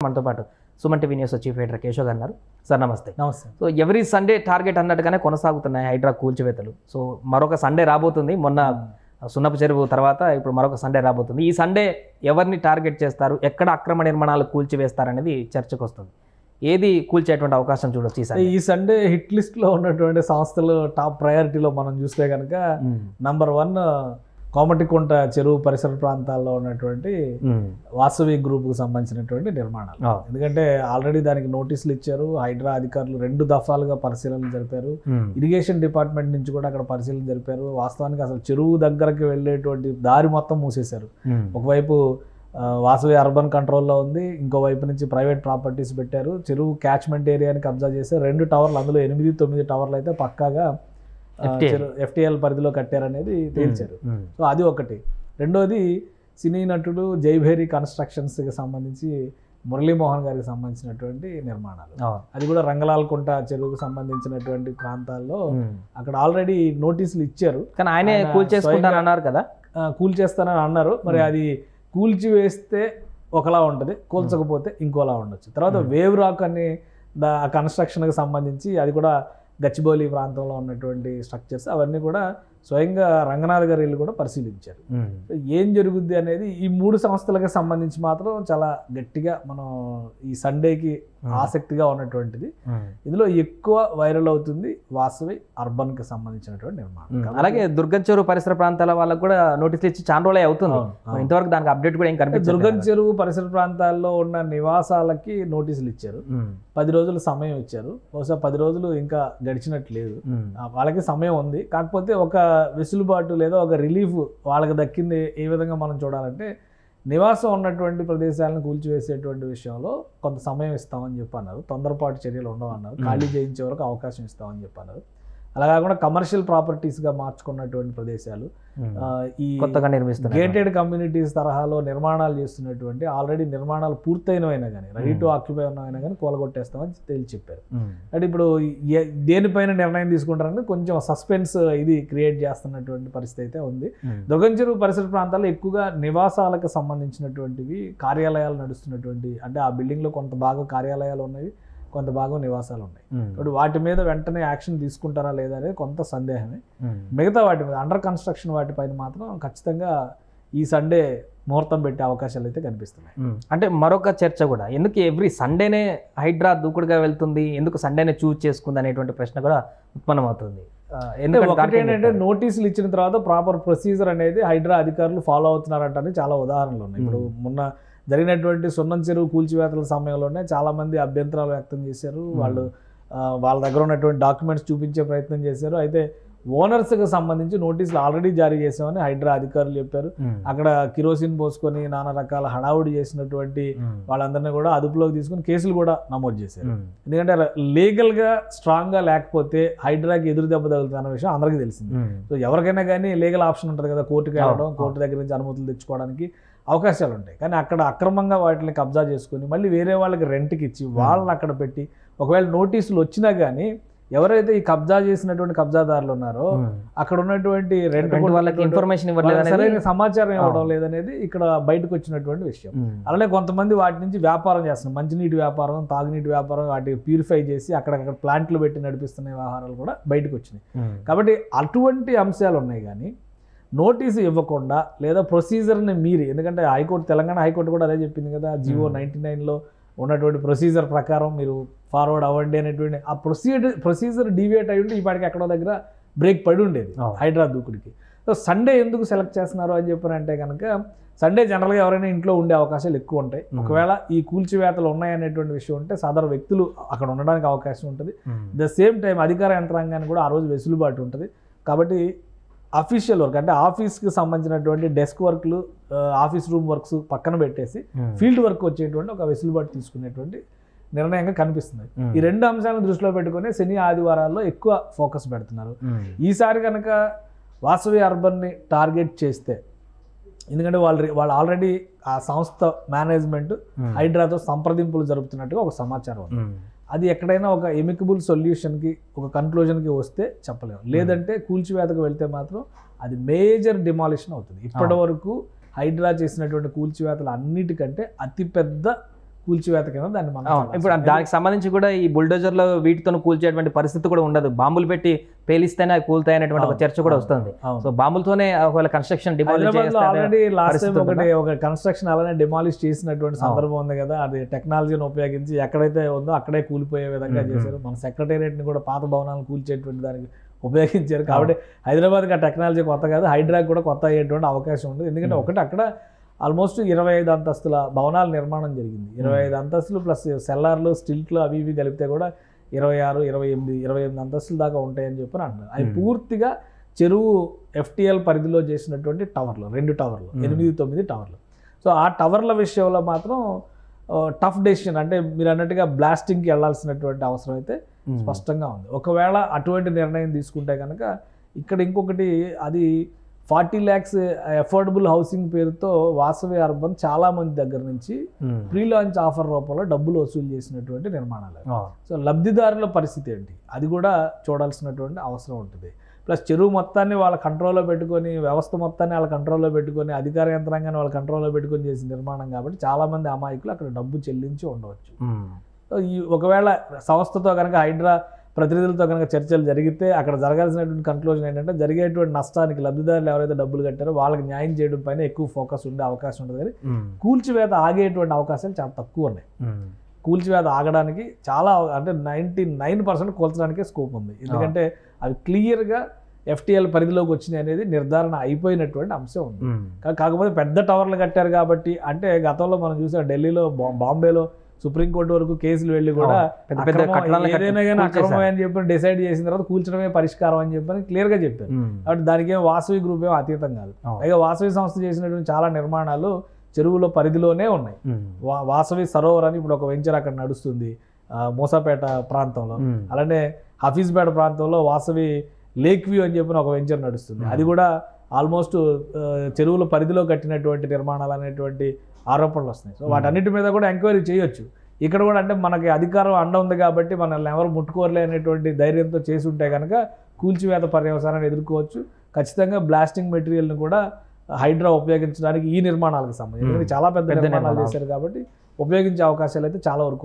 మనతో పాటు Suman TV news chief editor Keshav గారు. సార్ నమస్తే. నమస్తే. సో ఎవ్రీ సండే టార్గెట్ అన్నట్టుగానే కొనసాగుతున్నాయి హైడ్రా కూల్చివేతలు. సో మరొక సండే రాబోతుంది. మొన్న సున్నపు చెరువు తర్వాత ఇప్పుడు మరొక సండే రాబోతుంది. ఈ సండే ఎవరిని టార్గెట్ చేస్తారు, ఎక్కడ అక్రమ నిర్మాణాలు కూల్చివేస్తారనేది చర్చకు వస్తుంది. ఏది కూల్చేటువంటి అవకాశం చూడొచ్చు ఈ సండే హిట్ లిస్ట్ లో ఉన్నటువంటి సంస్థలు టాప్ ప్రయారిటీలో మనం చూస్తే కనుక నంబర్ 1 కోమటికుంట చెరువు పరిసర ప్రాంతాల్లో ఉన్నటువంటి వాసవి గ్రూప్ కు సంబంధించినటువంటి నిర్మాణాలు. ఎందుకంటే ఆల్రెడీ దానికి నోటీసులు ఇచ్చారు. హైడ్రా అధికారులు 2 దఫాలుగా పరిశీలన జరిపారు. ఇరిగేషన్ డిపార్ట్మెంట్ నుంచి కూడా అక్కడ పరిశీలన జరిపారు. వాస్తవానికి అసలు చెరువు దగ్గరకి వెళ్ళేటువంటి దారి మొత్తం మూసేశారు. ఒకవైపు వాసవి అర్బన్ కంట్రోల్లో ఉంది, ఇంకో వైపు నుంచి ప్రైవేట్ ప్రాపర్టీస్ పెట్టారు. చెరువు క్యాచ్మెంట్ ఏరియాని కబ్జా చేశారు. 2 టవర్లు, అందులో 8-9 టవర్లు అయితే పక్కాగా FTL పరిధిలో కట్టారనేది తేల్చారు. సో అది ఒకటి. రెండోది సినీ నటుడు జైభేరి కన్స్ట్రక్షన్స్కి సంబంధించి మురళీమోహన్ గారికి సంబంధించినటువంటి నిర్మాణాలు. అది కూడా రంగలాల్కుంట చెరువుకు సంబంధించినటువంటి ప్రాంతాల్లో అక్కడ ఆల్రెడీ నోటీసులు ఇచ్చారు. కానీ ఆయనే కూల్చేసుకుంటానని అన్నారు కదా. కూల్చేస్తానని అన్నారు. మరి అది కూల్చివేస్తే ఒకలా ఉంటుంది, కూల్చకపోతే ఇంకోలా ఉండొచ్చు. తర్వాత వేవ్ రాక్ అని కన్స్ట్రక్షన్కి సంబంధించి అది కూడా గచ్చిబౌలి ప్రాంతంలో ఉన్నటువంటి స్ట్రక్చర్స్ అవన్నీ కూడా స్వయంగా రంగనాథ్ గారు వీళ్ళు కూడా పరిశీలించారు. ఏం జరుగుద్ది అనేది ఈ 3 సంస్థలకు సంబంధించి మాత్రం చాలా గట్టిగా మనం ఈ సండేకి ఆసక్తిగా ఉన్నటువంటిది. ఇందులో ఎక్కువ వైరల్ అవుతుంది వాసవి అర్బన్ కి సంబంధించినటువంటి నిర్మాణం. అలాగే దుర్గం చెరువు పరిసర ప్రాంతాల వాళ్ళకు కూడా నోటీసులు ఇచ్చి చాలా రోజులే అవుతుంది. ఇంతవరకు దానికి అప్డేట్ కూడా ఏం కనిపించదు. దుర్గం చెరువు పరిసర ప్రాంతాల్లో ఉన్న నివాసాలకి నోటీసులు ఇచ్చారు. 10 రోజులు సమయం ఇచ్చారు. బహుశా 10 రోజులు ఇంకా గడిచినట్లేదు. వాళ్ళకి సమయం ఉంది. కాకపోతే ఒక వెసులుబాటు లేదా ఒక రిలీఫ్ వాళ్ళకి దక్కింది. ఏ విధంగా మనం చూడాలంటే నివాసం ఉన్నటువంటి ప్రదేశాలను కూల్చివేసేటువంటి విషయంలో కొంత సమయం ఇస్తామని చెప్పి అన్నారు. తొందరపాటు చర్యలు ఉండవన్నారు. ఖాళీ చేయించే వరకు అవకాశం ఇస్తామని చెప్పి అన్నారు. అలా కాకుండా కమర్షియల్ ప్రాపర్టీస్గా మార్చుకున్నటువంటి ప్రదేశాలు, ఈ కొత్తగా నిర్మిస్తున్న గేటెడ్ కమ్యూనిటీస్ తరహాలో నిర్మాణాలు చేస్తున్నటువంటి ఆల్రెడీ నిర్మాణాలు పూర్తయినవైనా కానీ రెడీ టు ఆక్యుపై ఉన్నవైనా కానీ కూలగొట్టేస్తామని తేల్చి చెప్పారు. అంటే ఇప్పుడు దేనిపైన నిర్ణయం తీసుకుంటారంటే కొంచెం సస్పెన్స్ ఇది క్రియేట్ చేస్తున్నటువంటి పరిస్థితి అయితే ఉంది. దుర్గం చెరువు పరిసర ప్రాంతాల్లో ఎక్కువగా నివాసాలకు సంబంధించినటువంటివి కార్యాలయాలు నడుస్తున్నటువంటి, అంటే ఆ బిల్డింగ్లో కొంత భాగం కార్యాలయాలు ఉన్నాయి, కొంత భాగం నివాసాలు ఉన్నాయి. ఇప్పుడు వాటి మీద వెంటనే యాక్షన్ తీసుకుంటారా లేదా అనేది కొంత సందేహమే. మిగతా వాటి మీద అండర్ కన్స్ట్రక్షన్ వాటిపైన మాత్రం ఖచ్చితంగా ఈ సండే ముహూర్తం పెట్టే అవకాశాలు అయితే కనిపిస్తున్నాయి. అంటే మరొక చర్చ కూడా, ఎందుకు ఎవ్రీ సండేనే హైడ్రా దూకుడుగా వెళ్తుంది, ఎందుకు సండేనే చూజ్ చేసుకుంది అనేటువంటి ప్రశ్న కూడా ఉత్పన్నమవుతుంది. ఏంటంటే నోటీసులు ఇచ్చిన తర్వాత ప్రాపర్ ప్రొసీజర్ అనేది హైడ్రా అధికారులు ఫాలో అవుతున్నారంటే చాలా ఉదాహరణలు ఉన్నాయి. ఇప్పుడు మొన్న జరిగినటువంటి సున్నం చెరువు కూల్చివేతల సమయంలోనే చాలామంది అభ్యంతరాలు వ్యక్తం చేశారు. వాళ్ళ దగ్గర ఉన్నటువంటి డాక్యుమెంట్స్ చూపించే ప్రయత్నం చేశారు. అయితే ఓనర్స్కి సంబంధించి నోటీసులు ఆల్రెడీ జారీ చేసామని హైడ్రా అధికారులు చెప్పారు. అక్కడ కిరోసిన్ పోసుకొని నానా రకాల హడావుడి చేసినటువంటి వాళ్ళందరినీ కూడా అదుపులోకి తీసుకుని కేసులు కూడా నమోదు చేశారు. ఎందుకంటే లీగల్గా స్ట్రాంగ్గా లేకపోతే హైడ్రాకి ఎదురు దెబ్బ తగులుతుంది అన్న విషయం అందరికీ తెలిసింది. సో ఎవరికైనా కానీ లీగల్ ఆప్షన్ ఉంటుంది కదా, కోర్టుకి వెళ్ళడం, కోర్టు దగ్గర నుంచి అనుమతులు తెచ్చుకోవడానికి అవకాశాలు ఉంటాయి. కానీ అక్కడ అక్రమంగా వాటిని కబ్జా చేసుకుని మళ్ళీ వేరే వాళ్ళకి రెంట్కి ఇచ్చి వాళ్ళని అక్కడ పెట్టి ఒకవేళ నోటీసులు వచ్చినా కానీ ఎవరైతే ఈ కబ్జా చేసినటువంటి కబ్జాదారులు ఉన్నారో అక్కడ ఉన్నటువంటి రెంట్ వాళ్ళకి ఇన్ఫర్మేషన్ సరైన సమాచారం ఇవ్వడం లేదనేది ఇక్కడ బయటకు వచ్చినటువంటి విషయం. అలానే కొంతమంది వాటి నుంచి వ్యాపారం చేస్తున్నారు, మంచినీటి వ్యాపారం, తాగునీటి వ్యాపారం, వాటిని ప్యూరిఫై చేసి అక్కడక్కడ ప్లాంట్లు పెట్టి నడిపిస్తున్న వ్యవహారాలు కూడా బయటకు వచ్చినాయి. కాబట్టి అటువంటి అంశాలు ఉన్నాయి. కానీ నోటీసు ఇవ్వకుండా లేదా ప్రొసీజర్ని మీరి, ఎందుకంటే హైకోర్టు, తెలంగాణ హైకోర్టు కూడా అదే చెప్పింది కదా, GO 99లో ఉన్నటువంటి ప్రొసీజర్ ప్రకారం మీరు ఫార్వర్డ్ అవ్వండి అనేటువంటి ఆ ప్రొసీజర్ డీవియేట్ అయ్యి ఉంటే ఈపాటికి ఎక్కడో దగ్గర బ్రేక్ పడి ఉండేది హైడ్రా దూకుడికి. సో సండే ఎందుకు సెలెక్ట్ చేస్తున్నారు అని చెప్పారంటే కనుక సండే జనరల్గా ఎవరైనా ఇంట్లో ఉండే అవకాశాలు ఎక్కువ ఉంటాయి. ఒకవేళ ఈ కూల్చివేతలు ఉన్నాయనేటువంటి విషయం ఉంటే సదరు వ్యక్తులు అక్కడ ఉండడానికి అవకాశం ఉంటుంది. ద సేమ్ టైం అధికార యంత్రాంగానికి కూడా ఆ రోజు వెసులుబాటు ఉంటుంది. కాబట్టి అఫీషియల్ వర్క్ అంటే ఆఫీస్కి సంబంధించినటువంటి డెస్క్ వర్క్లు, ఆఫీస్ రూమ్ వర్క్స్ పక్కన పెట్టేసి ఫీల్డ్ వర్క్ వచ్చేటువంటి ఒక వెసులుబాటు తీసుకునేటువంటి నిర్ణయంగా కనిపిస్తుంది. ఈ 2 అంశాలను దృష్టిలో పెట్టుకుని శని ఆదివారాల్లో ఎక్కువ ఫోకస్ పెడుతున్నారు. ఈసారి కనుక వాసవి అర్బన్ని టార్గెట్ చేస్తే, ఎందుకంటే వాళ్ళు ఆల్రెడీ ఆ సంస్థ మేనేజ్మెంట్ హైడ్రాతో సంప్రదింపులు జరుపుతున్నట్టుగా ఒక సమాచారం ఉంది. అది ఎక్కడైనా ఒక ఎమికబుల్ సొల్యూషన్కి, ఒక కన్క్లూజన్కి వస్తే చెప్పలేము. లేదంటే కూల్చివేతకు వెళ్తే మాత్రం అది మేజర్ డిమాలిషన్ అవుతుంది. ఇప్పటి వరకు హైడ్రా చేసినటువంటి కూల్చివేతలు అన్నిటికంటే అతిపెద్ద కూల్చివేత కింద దాన్ని మనం ఇప్పుడు దానికి సంబంధించి కూడా ఈ బుల్డోజర్లో వీటితో కూల్చేటువంటి పరిస్థితి కూడా ఉండదు, బాంబులు పెట్టి పేలిస్తేనే అవి కూల్తాయి అనేటువంటి ఒక చర్చ కూడా వస్తుంది. సో బాంబులతోనే ఒకవేళ కన్స్ట్రక్షన్ ఆల్రెడీ లాస్ట్ టైం ఒక కన్స్ట్రక్షన్ అలానే డిమాలిష్ చేసినటువంటి సందర్భం ఉంది కదా, అది టెక్నాలజీని ఉపయోగించి ఎక్కడైతే ఉందో అక్కడే కూలిపోయే విధంగా చేశారు. మన సెక్రటేరియట్ ని కూడా పాత భవనాలను కూల్చేటువంటి దానికి ఉపయోగించారు. కాబట్టి హైదరాబాద్కి ఆ టెక్నాలజీ కొత్త కాదు, హైడ్రాకి కూడా కొత్త అయ్యేటువంటి అవకాశం ఉంది. ఎందుకంటే ఒకటి అక్కడ ఆల్మోస్ట్ 25 అంతస్తుల భవనాల నిర్మాణం జరిగింది. 25 అంతస్తులు ప్లస్ సెల్లార్లు స్టిల్ట్లు అవి ఇవి కలిపితే కూడా 26, 28 అంతస్తుల దాకా ఉంటాయని చెప్పి అంటున్నారు. అవి పూర్తిగా చెరువు FTL పరిధిలో చేసినటువంటి టవర్లు, 2 టవర్లు, 8-9 టవర్లు. సో ఆ టవర్ల విషయంలో మాత్రం టఫ్ డెసిషన్, అంటే మీరు అన్నట్టుగా బ్లాస్టింగ్కి వెళ్లాల్సినటువంటి అవసరం అయితే స్పష్టంగా ఉంది. ఒకవేళ అటువంటి నిర్ణయం తీసుకుంటే కనుక ఇక్కడ ఇంకొకటి, అది 40 lakhs అఫోర్డబుల్ హౌసింగ్ పేరుతో వాసవి అర్బన్ చాలా మంది దగ్గర నుంచి ప్రీ లాంచ్ ఆఫర్ రూపంలో డబ్బులు వసూలు చేసినటువంటి నిర్మాణాలు. సో లబ్ధిదారుల పరిస్థితి ఏంటి, అది కూడా చూడాల్సినటువంటి అవసరం ఉంటుంది. ప్లస్ చెరువు మొత్తాన్ని వాళ్ళ కంట్రోల్లో పెట్టుకొని, వ్యవస్థ మొత్తాన్ని వాళ్ళ కంట్రోల్లో పెట్టుకొని, అధికార యంత్రాంగాన్ని వాళ్ళ కంట్రోల్లో పెట్టుకొని చేసిన నిర్మాణం కాబట్టి చాలామంది అమాయకులు అక్కడ డబ్బు చెల్లించి ఉండవచ్చు. సో ఈ ఒకవేళ సంస్థతో కనుక హైడ్రా ప్రతినిధులతో కనుక చర్చలు జరిగితే అక్కడ జరగాల్సినటువంటి కన్క్లూజన్ ఏంటంటే, జరిగేటువంటి నష్టానికి లబ్ధిదారులు ఎవరైతే డబ్బులు కట్టారో వాళ్ళకి న్యాయం చేయడం పైన ఎక్కువ ఫోకస్ ఉండే అవకాశం ఉంటుంది. కానీ కూల్చివేత ఆగేటువంటి అవకాశాలు చాలా తక్కువ ఉన్నాయి. కూల్చివేత ఆగడానికి చాలా, అంటే 99% కూల్చడానికే స్కోప్ ఉంది. ఎందుకంటే అవి క్లియర్గా FTL పరిధిలోకి వచ్చినాయి అనేది నిర్ధారణ అయిపోయినటువంటి అంశం ఉంది. కాకపోతే పెద్ద టవర్లు కట్టారు కాబట్టి, అంటే గతంలో మనం చూసాం ఢిల్లీలో, బాంబేలో సుప్రీంకోర్టు వరకు కేసులు వెళ్ళి కూడా ఏదైనా కానీ అక్రమమే అని చెప్పి డిసైడ్ చేసిన తర్వాత కూల్చడమే పరిష్కారం అని చెప్పని క్లియర్గా చెప్పారు. కాబట్టి దానికి ఏం వాసవి గ్రూప్ ఏమో అతీతం కాదు. పైగా వాసవి సంస్థ చేసినటువంటి చాలా నిర్మాణాలు చెరువుల పరిధిలోనే ఉన్నాయి. వాసవి సరోవర్ అని ఇప్పుడు ఒక వెంచర్ అక్కడ నడుస్తుంది మూసాపేట ప్రాంతంలో. అలానే హఫీజ్పేట ప్రాంతంలో వాసవి లేక్ వ్యూ అని చెప్పిన ఒక వెంచర్ నడుస్తుంది. అది కూడా ఆల్మోస్ట్ చెరువుల పరిధిలో కట్టినటువంటి నిర్మాణాలు అనేటువంటి ఆరోపణలు వస్తున్నాయి. సో వాటన్నిటి మీద కూడా ఎంక్వైరీ చేయొచ్చు. ఇక్కడ కూడా అంటే మనకి అధికారం అండ ఉంది కాబట్టి మనల్ని ఎవరు ముట్టుకోరలే అనేటువంటి ధైర్యంతో చేసి ఉంటే కనుక కూల్చివేత పర్యవసానాన్ని ఎదుర్కోవచ్చు. ఖచ్చితంగా బ్లాస్టింగ్ మెటీరియల్ని కూడా హైడ్రా ఉపయోగించడానికి ఈ నిర్మాణాలకు సంబంధించి చాలా పెద్ద నిర్మాణాలు చేశారు కాబట్టి ఉపయోగించే అవకాశాలు అయితే చాలా వరకు ఉన్నాయి.